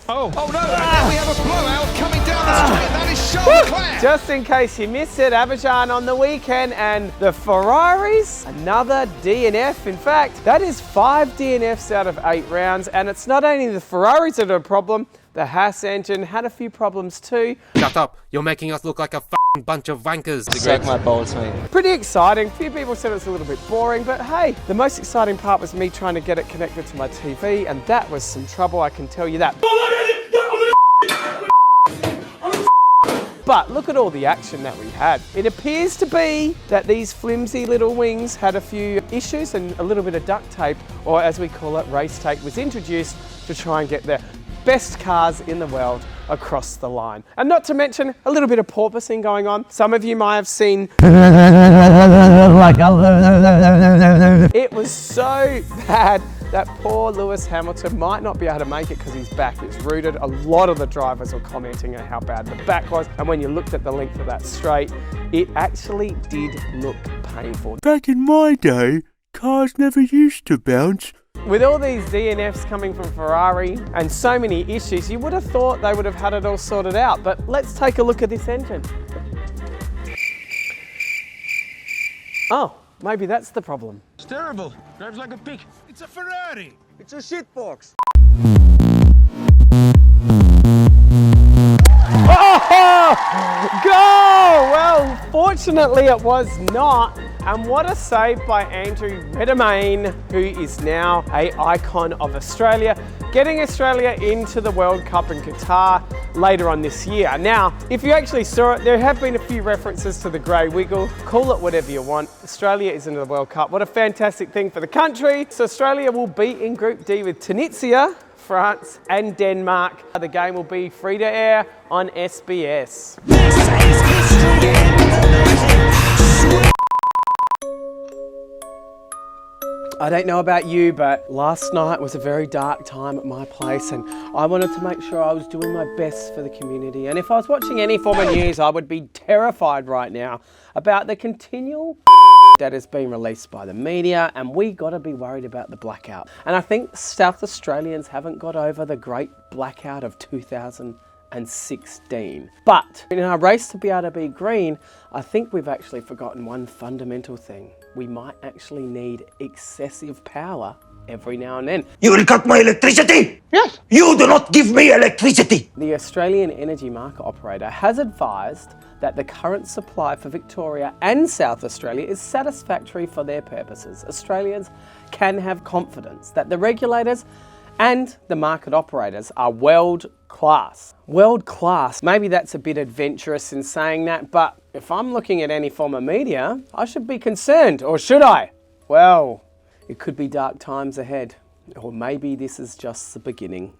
Oh no, and now we have a blowout coming down the street, and that is Charles Leclerc. Just in case you missed it, Azerbaijan on the weekend, and the Ferraris, another DNF. In fact, that is 5 DNFs out of 8 rounds, and it's not only the Ferraris that are a problem, the Haas engine had a few problems too. Shut up, you're making us look like a f***ing bunch of wankers. Suck my balls, mate. Pretty exciting. A few people said it was a little bit boring, but hey, the most exciting part was me trying to get it connected to my TV, and that was some trouble, I can tell you that. But look at all the action that we had. It appears to be that these flimsy little wings had a few issues, and a little bit of duct tape, or as we call it, race tape, was introduced to try and get the best cars in the world across the line. And not to mention a little bit of porpoising going on. Some of you might have seen it was so bad that poor Lewis Hamilton might not be able to make it because his back is rooted. A lot of the drivers were commenting on how bad the back was, and when you looked at the length of that straight, it actually did look painful. Back in my day, cars never used to bounce. With all these DNFs coming from Ferrari and so many issues, you would have thought they would have had it all sorted out. But let's take a look at this engine. Oh, maybe that's the problem. It's terrible. Drives like a pig. It's a Ferrari. It's a shitbox. Oh, go! Well, fortunately it was not. And what a save by Andrew Redmayne, who is now an icon of Australia, getting Australia into the World Cup in Qatar later on this year. Now, if you actually saw it, there have been a few references to the grey wiggle. Call it whatever you want. Australia is in the World Cup. What a fantastic thing for the country. So Australia will be in Group D with Tunisia, France and Denmark. The game will be free to air on SBS. I don't know about you, but last night was a very dark time at my place, and I wanted to make sure I was doing my best for the community. And if I was watching any form of news, I would be terrified right now about the continual that has been released by the media, and we got to be worried about the blackout. And I think South Australians haven't got over the great blackout of 2016. But in our race to be able to be green, I think we've actually forgotten one fundamental thing. We might actually need excessive power every now and then. You will cut my electricity? Yes. You do not give me electricity. The Australian Energy Market Operator has advised that the current supply for Victoria and South Australia is satisfactory for their purposes. Australians can have confidence that the regulators and the market operators are world class. World class, maybe that's a bit adventurous in saying that, but if I'm looking at any form of media, I should be concerned, or should I? Well, it could be dark times ahead, or maybe this is just the beginning.